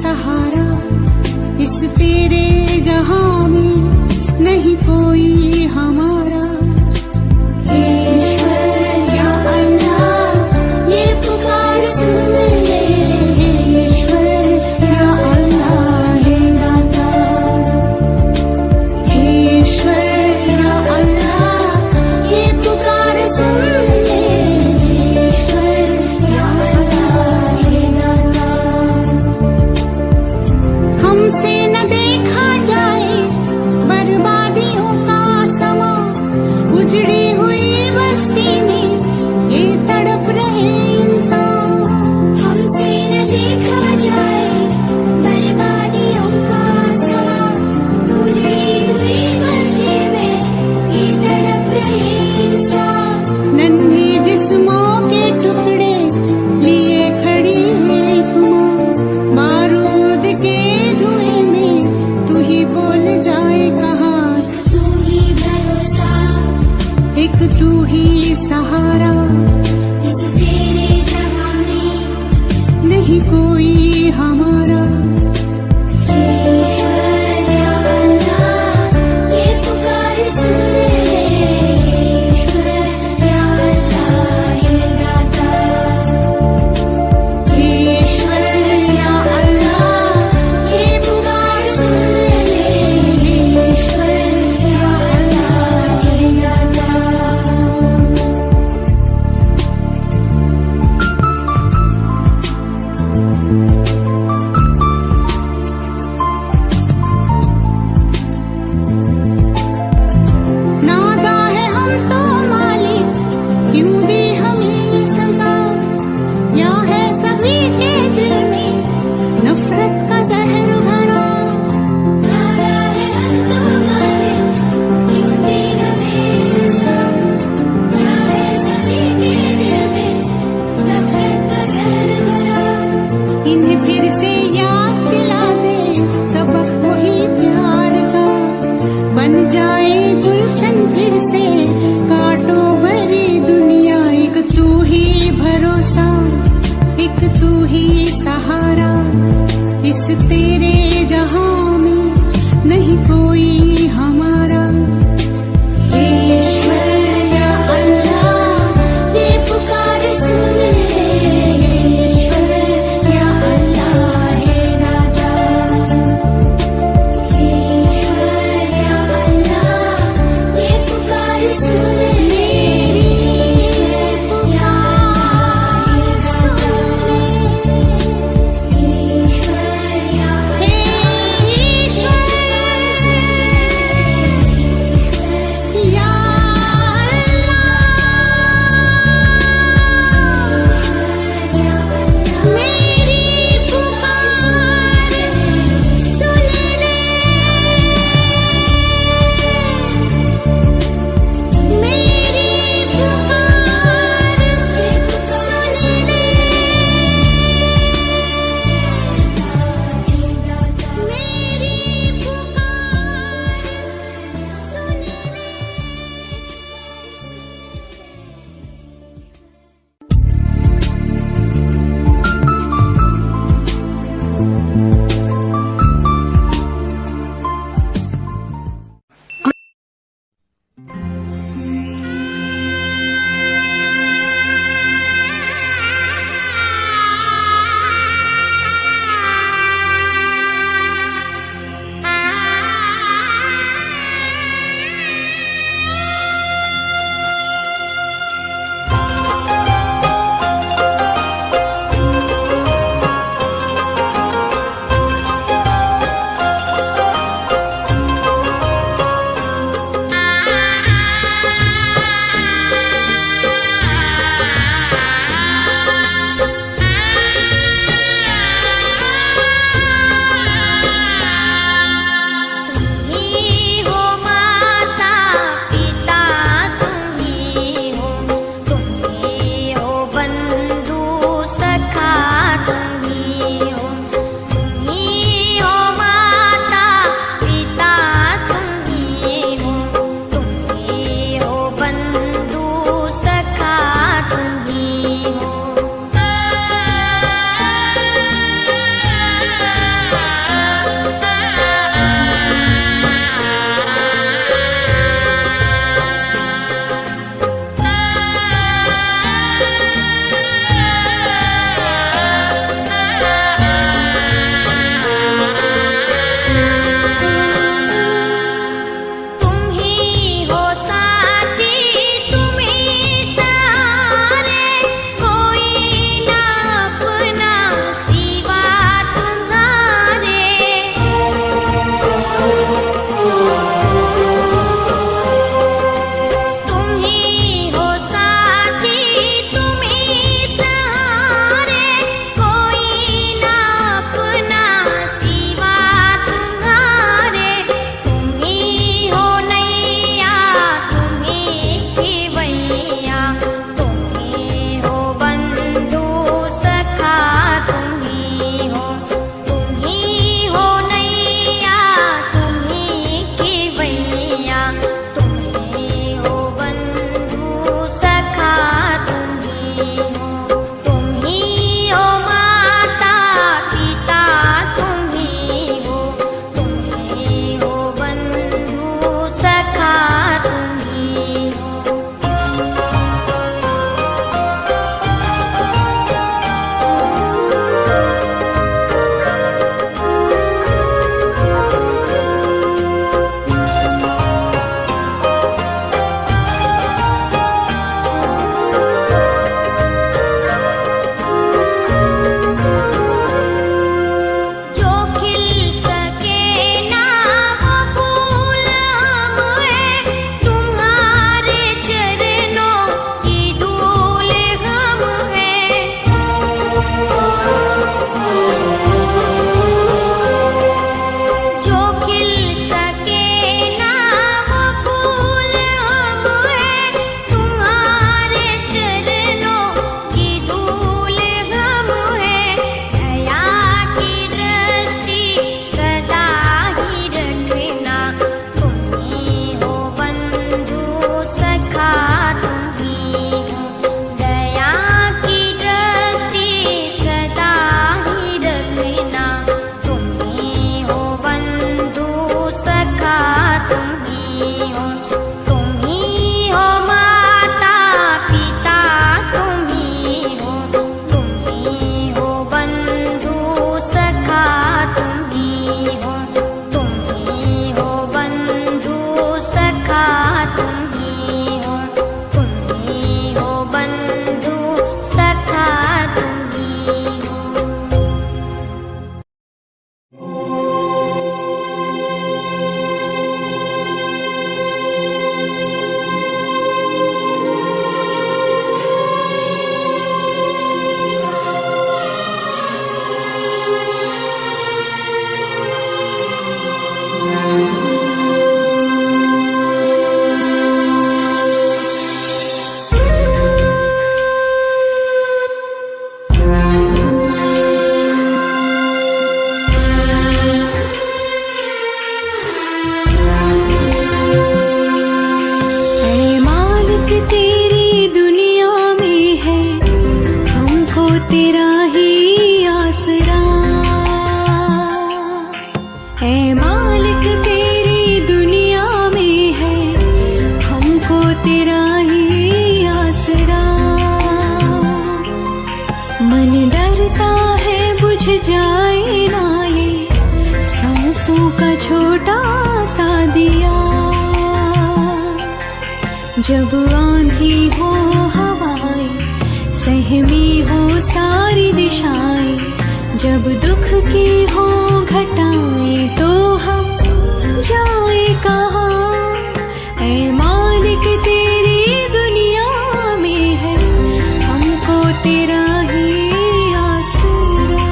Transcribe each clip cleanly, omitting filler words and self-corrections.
सहारा, इस तेरे जहां में नहीं कोई हमारा। ईश्वर या अल्लाह ये पुकार सुन ले, ईश्वर या अल्लाह हे दाता। ईश्वर या अल्लाह ये पुकार सुन ले, ईश्वर या अल्लाह हे दाता। हमसे न देखा जाए बर्बादियों का समा, उजड़ी हुई बस्ती में ये तड़प रहे इंसान। हमसे न देखा जाए बर्बादियों का समा, उजड़ी हुई बस्ती में ये तड़प रहे इंसान। नन्हे जिस्मों के टुकड़े लिए खड़ी है एक माँ, बारूद के धुएं में तू ही बोल जाए कहाँ। तू ही भरोसा, एक तू ही सहारा, इस तेरे जहां में नहीं कोई हमारा। ईश्वर या अल्लाह ये पुकार सुन ले, ईश्वर या अल्लाह हे दाता। ईश्वर या अल्लाह ये पुकार सुन ले, ईश्वर या अल्लाह हे दाता। नादा है हम तो मालिक, क्यों दी हमें ये सजा, या है सभी के दिल में नफरत का जहर भरा। नादा है हम तो मालिक, क्यों दी हमें ये सजा, या है सभी के दिल में नफरत का जहर भरा। इन्हें फिर से याद दिला दे सबक वही प्यार का, बन जाए गुलशन फिर से कांटों भरी दुनिया। एक तू ही भरोसा, एक तू ही सहारा, इस तेरे जहां में नहीं कोई हमारा। ईश्वर या अल्लाह ये पुकार सुन ले, ईश्वर या अल्लाह हे दाता। ईश्वर या अल्लाह ये पुकार सुन ले, ईश्वर या अल्लाह सुन ले, ईश्वर या तेरा ही आसरा। मन डरता है बुझ जाए ना ये सांसों का छोटा सा दिया। जब आंधी हो हवाएं, सहमी हो सारी दिशाएं, जब दुख की हो घटाएं तो हम जाए कहाँ। ऐ मालिक तेरी दुनिया में है हमको तेरा ही आसरा।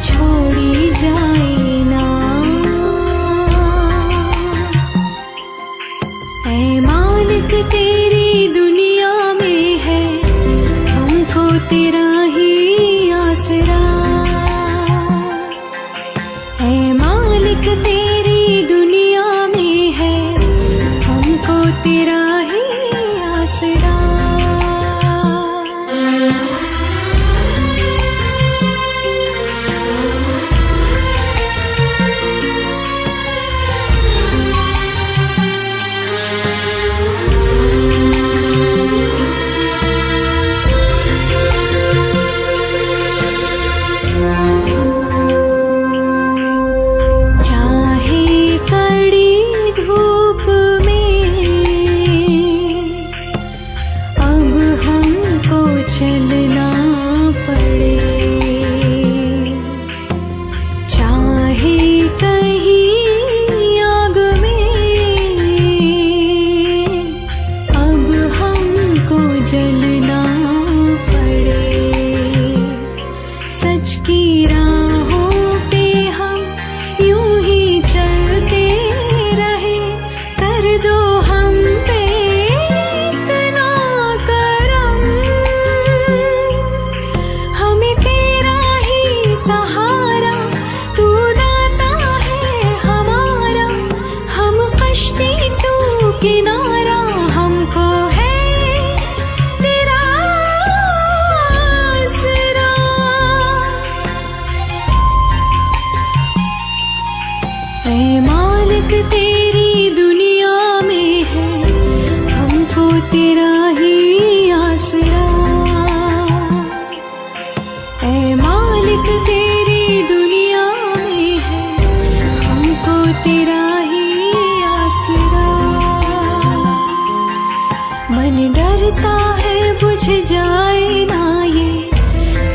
छोड़ी जाए ना। ऐ मालिक तेरी दुनिया में है हमको तेरा ही आसरा। ऐ मालिक तेरी दुनिया में है हमको तेरा ही आसरा। चलना पड़े चाहे कहीं आग में, अब हमको जलना पड़े। सच की राहों पे हम यूं ही चलते रहे, कर दो हम पे इतना करम। हमें तेरा ही सहारा, तू दाता है हमारा। हम कश्ती तू किनारा, हमको है तेरा आसरा। ऐ मालिक तेरी दुनिया में है हमको तेरा ही आसरा। ऐ मालिक तेरी दुनिया में है हमको तेरा ही आसरा। मन डरता है बुझ जाए ना ये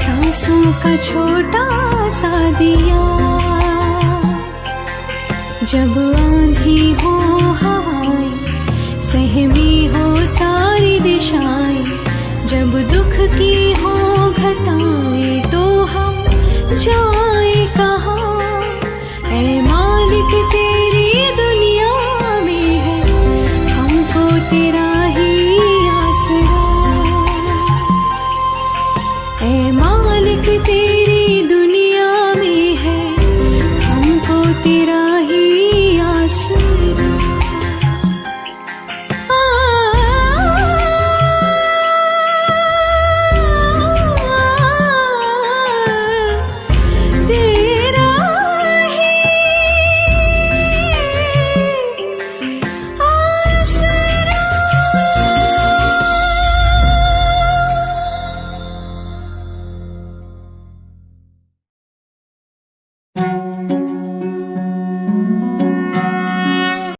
सांसों का छोटा सा दिया। जब आंधी हो हवाएं, सहमी हो सारी दिशाएं, जब दुख की हो घटाएं तो हम जाए कहाँ। ऐ मालिक तेरी दुनिया में है हमको तेरा ही आसरा। ऐ मालिक तेरी दुनिया में है हमको तेरा